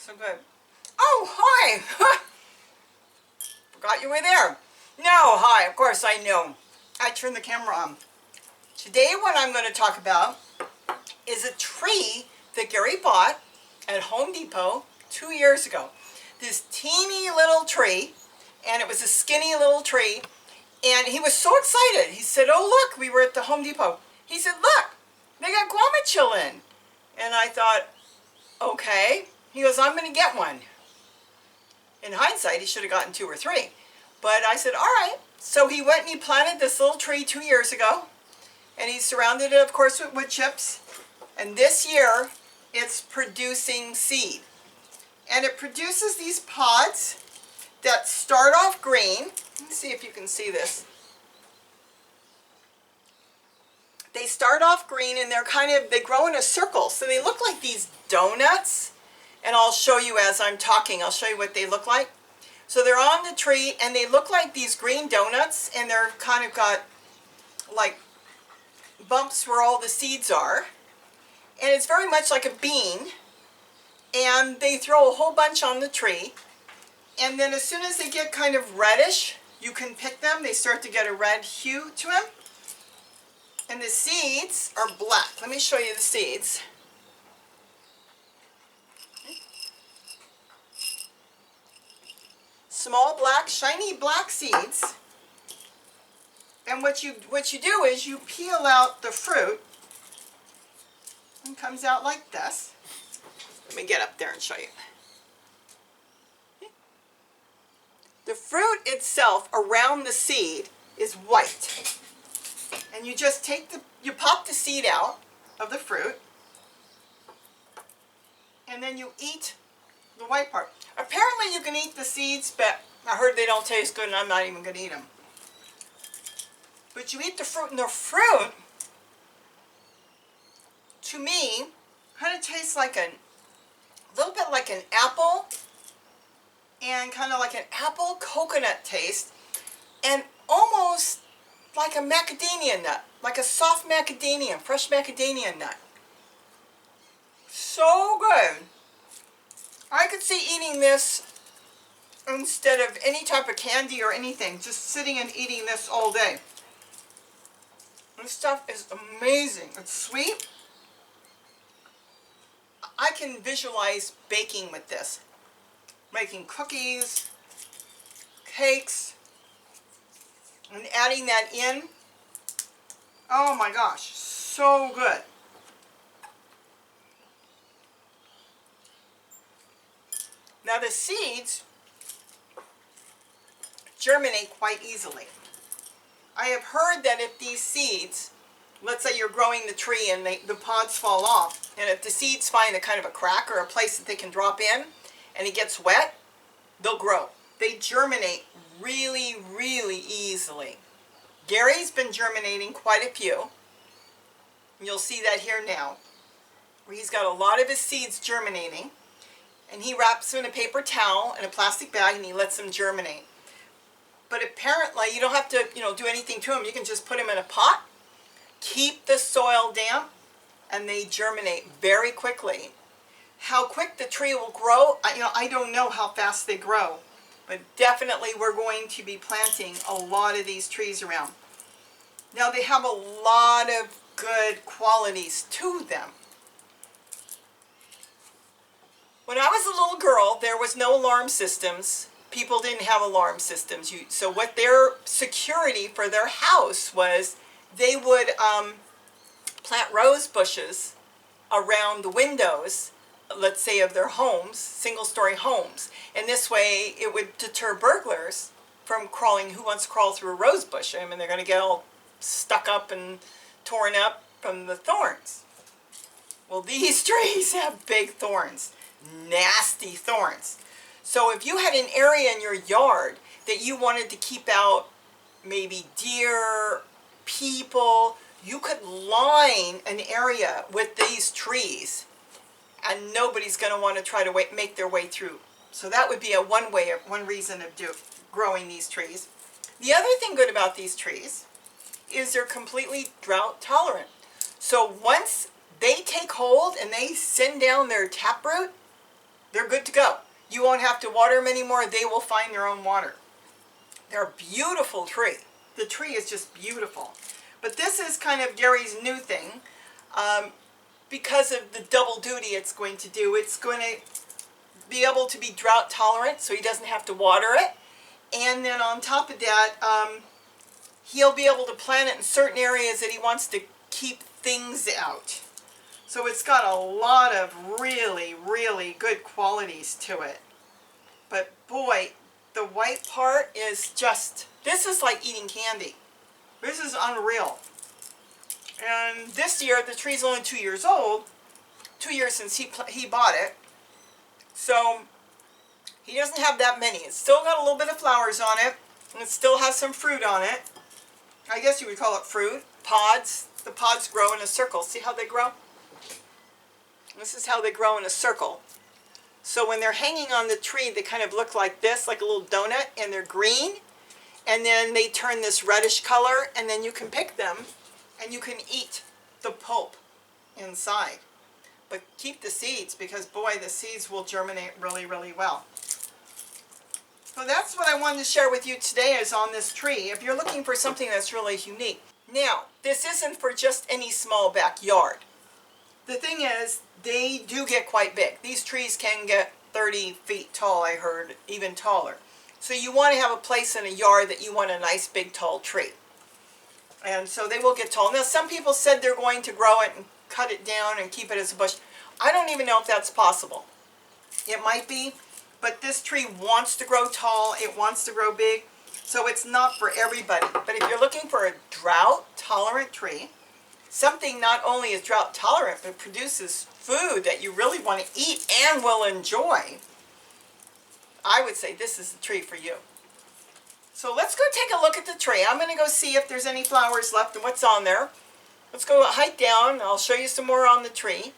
So good. Oh, hi! Forgot you were there. No, hi, of course I know. I turned the camera on. Today what I'm going to talk about is a tree that Gary bought at Home Depot 2 years ago. This teeny little tree, and it was a skinny little tree, and he was so excited. He said, oh look, we were at the Home Depot. He said, look, they got Guamuchile in. And I thought, okay. He goes, I'm going to get one. In hindsight, he should have gotten 2 or 3. But I said, all right. So he went and he planted this little tree 2 years ago. And he surrounded it, of course, with wood chips. And this year, it's producing seed. And it produces these pods that start off green. Let me see if you can see this. They start off green and they grow in a circle. So they look like these donuts. And I'll show you as I'm talking. I'll show you what they look like. So they're on the tree and they look like these green donuts, and they're kind of got like bumps where all the seeds are. And it's very much like a bean. And they throw a whole bunch on the tree. And then as soon as they get kind of reddish, you can pick them. They start to get a red hue to them. And the seeds are black. Let me show you the seeds. Small black, shiny black seeds. And what you do is you peel out the fruit. It comes out like this. Let me get up there and show you. The fruit itself around the seed is white. And you just you pop the seed out of the fruit. And then you eat the white part. Apparently you can eat the seeds, but I heard they don't taste good and I'm not even going to eat them. But you eat the fruit, and the fruit, to me, kind of tastes like a little bit like an apple, and kind of like an apple coconut taste, and almost like a macadamia nut, like a soft macadamia, fresh macadamia nut. So good. I could see eating this instead of any type of candy or anything, just sitting and eating this all day. This stuff is amazing. It's sweet. I can visualize baking with this. Making cookies, cakes, and adding that in. Oh my gosh, so good. Now the seeds germinate quite easily. I have heard that if these seeds, let's say you're growing the tree and the pods fall off, and if the seeds find a kind of a crack or a place that they can drop in and it gets wet, they'll grow. They germinate really, really easily. Gary's been germinating quite a few. And you'll see that here now, where he's got a lot of his seeds germinating. And he wraps them in a paper towel and a plastic bag, and he lets them germinate. But apparently you don't have to, do anything to them. You can just put them in a pot, keep the soil damp, and they germinate very quickly. How quick the tree will grow, I don't know how fast they grow, but definitely we're going to be planting a lot of these trees around. Now they have a lot of good qualities to them. When I was a little girl, there was no alarm systems. People didn't have alarm systems. So what their security for their house was, they would plant rose bushes around the windows, let's say of their homes, single-story homes. And this way it would deter burglars from crawling. Who wants to crawl through a rose bush? I mean, they're going to get all stuck up and torn up from the thorns. Well, these trees have big thorns. Nasty thorns. So if you had an area in your yard that you wanted to keep out maybe deer, people, you could line an area with these trees and nobody's going to want to try to make their way through. So that would be one reason of growing these trees. The other thing good about these trees is they're completely drought tolerant. So once they take hold and they send down their taproot, they're good to go. You won't have to water them anymore. They will find their own water. They're a beautiful tree. The tree is just beautiful. But this is kind of Gary's new thing. Because of the double duty it's going to do. It's going to be able to be drought tolerant, so he doesn't have to water it. And then on top of that, he'll be able to plant it in certain areas that he wants to keep things out. So it's got a lot of really, really good qualities to it. But boy, the white part is just, this is like eating candy. This is unreal. And this year, the tree's only 2 years old. 2 years since he bought it. So he doesn't have that many. It's still got a little bit of flowers on it. And it still has some fruit on it. I guess you would call it fruit. Pods. The pods grow in a circle. See how they grow? This is how they grow in a circle. So when they're hanging on the tree, they kind of look like this, like a little donut, and they're green. And then they turn this reddish color, and then you can pick them, and you can eat the pulp inside. But keep the seeds, because boy, the seeds will germinate really, really well. So that's what I wanted to share with you today is on this tree. If you're looking for something that's really unique. Now, this isn't for just any small backyard. The thing is, they do get quite big. These trees can get 30 feet tall, I heard, even taller. So you want to have a place in a yard that you want a nice big tall tree. And so they will get tall. Now some people said they're going to grow it and cut it down and keep it as a bush. I don't even know if that's possible. It might be, but this tree wants to grow tall. It wants to grow big. So it's not for everybody. But if you're looking for a drought tolerant tree, something not only is drought tolerant, but produces food that you really want to eat and will enjoy, I would say this is the tree for you. So let's go take a look at the tree. I'm going to go see if there's any flowers left and what's on there. Let's go hike down. I'll show you some more on the tree.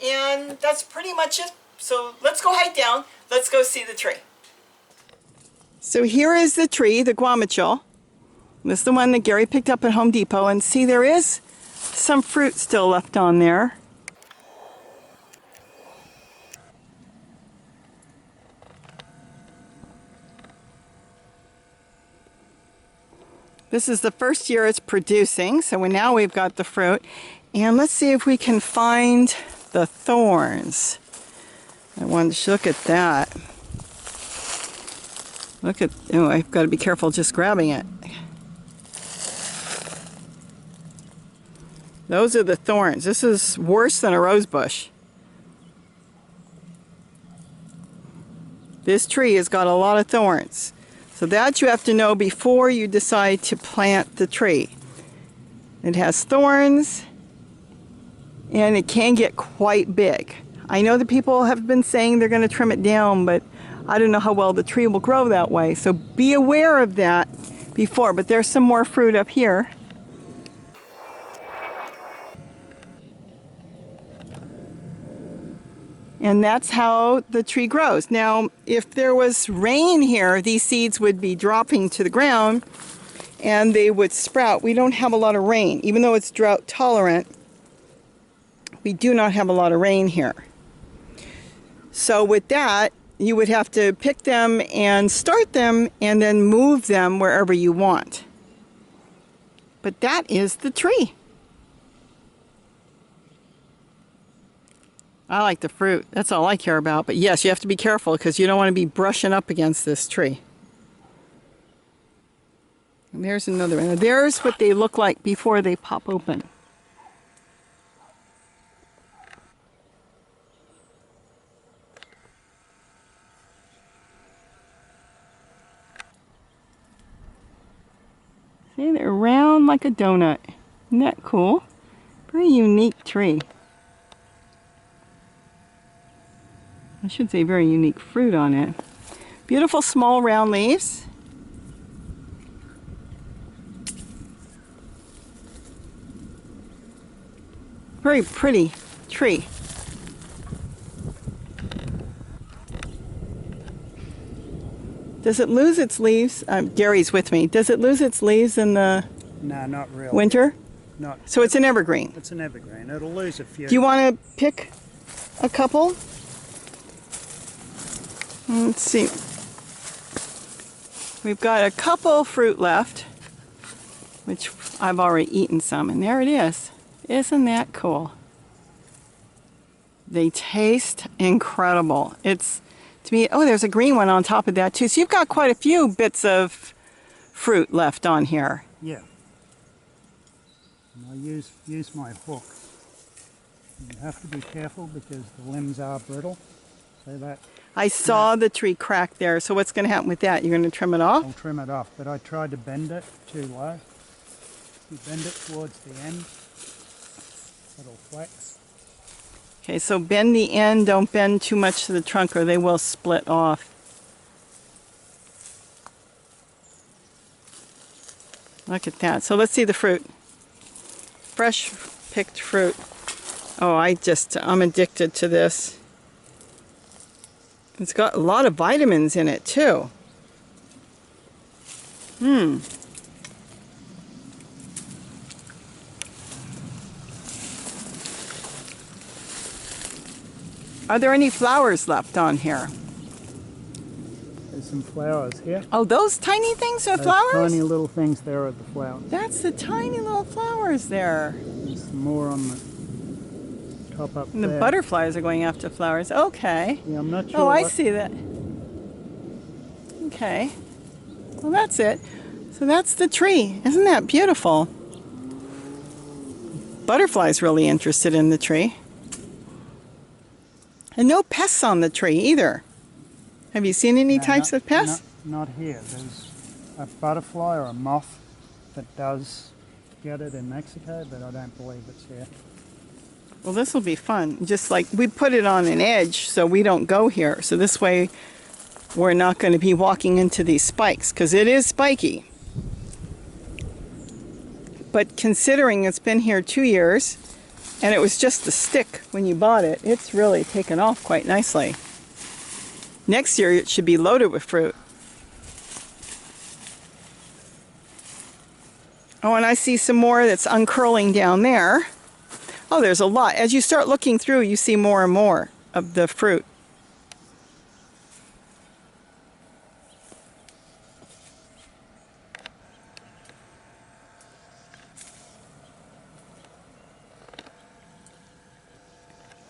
And that's pretty much it. So let's go hike down. Let's go see the tree. So here is the tree, the Guamuchile. This is the one that Gary picked up at Home Depot. And see, there is some fruit still left on there. This is the first year it's producing, so now we've got the fruit. And let's see if we can find the thorns. I wanted to look at that. Look at, oh, I've got to be careful just grabbing it. Those are the thorns. This is worse than a rose bush. This tree has got a lot of thorns. So that you have to know before you decide to plant the tree. It has thorns and it can get quite big. I know that people have been saying they're going to trim it down, but I don't know how well the tree will grow that way. So be aware of that before. But there's some more fruit up here. And that's how the tree grows. Now, if there was rain here, these seeds would be dropping to the ground and they would sprout. We don't have a lot of rain. Even though it's drought tolerant, we do not have a lot of rain here. So with that, you would have to pick them and start them and then move them wherever you want. But that is the tree. I like the fruit. That's all I care about. But yes, you have to be careful because you don't want to be brushing up against this tree. And there's another one. There's what they look like before they pop open. See, they're round like a donut. Isn't that cool? Very unique tree. I should say very unique fruit on it. Beautiful small round leaves. Very pretty tree. Does it lose its leaves? Gary's with me. Does it lose its leaves in the No, not really. winter? Not. So it's an evergreen. It's an evergreen. It'll lose a few. Do you want to pick a couple? Let's see. We've got a couple fruit left, which I've already eaten some, and there it is. Isn't that cool? They taste incredible. It's, to me, oh, there's a green one on top of that too. So you've got quite a few bits of fruit left on here. Yeah. And I use my hook. You have to be careful because the limbs are brittle. So that I saw the tree crack there. So what's going to happen with that? You're going to trim it off? I'll trim it off, but I tried to bend it too low. You bend it towards the end, it'll flex. Okay, so bend the end, don't bend too much to the trunk or they will split off. Look at that. So let's see the fruit. Fresh picked fruit. Oh, I'm addicted to this. It's got a lot of vitamins in it too. Are there any flowers left on here? There's some flowers here. Oh, those tiny things are Those flowers? tiny little things there are the flowers. That's the tiny little flowers there. There's some more on the top up And there. the butterflies are going after flowers. Okay. Yeah, I'm not sure. Oh, I see that. Okay. Well, that's it. So that's the tree. Isn't that beautiful? Butterflies really interested in the tree. And no pests on the tree either. Have you seen any types of pests? Not here. There's a butterfly or a moth that does get it in Mexico, but I don't believe it's here. Well, this will be fun. Just like we put it on an edge so we don't go here. So this way we're not going to be walking into these spikes because it is spiky. But considering it's been here 2 years and it was just a stick when you bought it, it's really taken off quite nicely. Next year it should be loaded with fruit. Oh, and I see some more that's uncurling down there. Oh, there's a lot. As you start looking through, you see more and more of the fruit.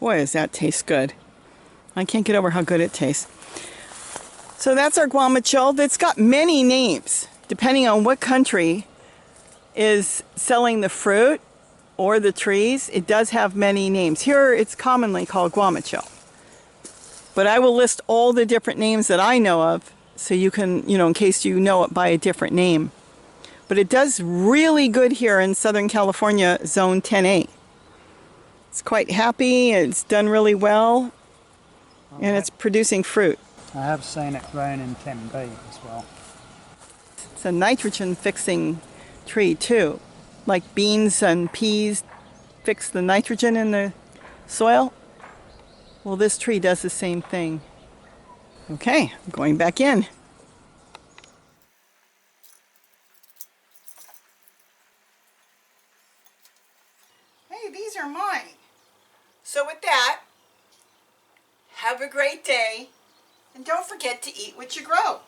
Boy, does that taste good. I can't get over how good it tastes. So that's our guamuchil. It's got many names, depending on what country is selling the fruit or the trees. It does have many names. Here it's commonly called guamuchil. But I will list all the different names that I know of so you can, in case you know it by a different name. But it does really good here in Southern California, Zone 10A. It's quite happy, it's done really well, and it's producing fruit. I have seen it grown in 10B as well. It's a nitrogen fixing tree too. Like beans and peas fix the nitrogen in the soil. Well, this tree does the same thing. Okay, I'm going back in. Hey, these are mine. So with that, have a great day, and don't forget to eat what you grow.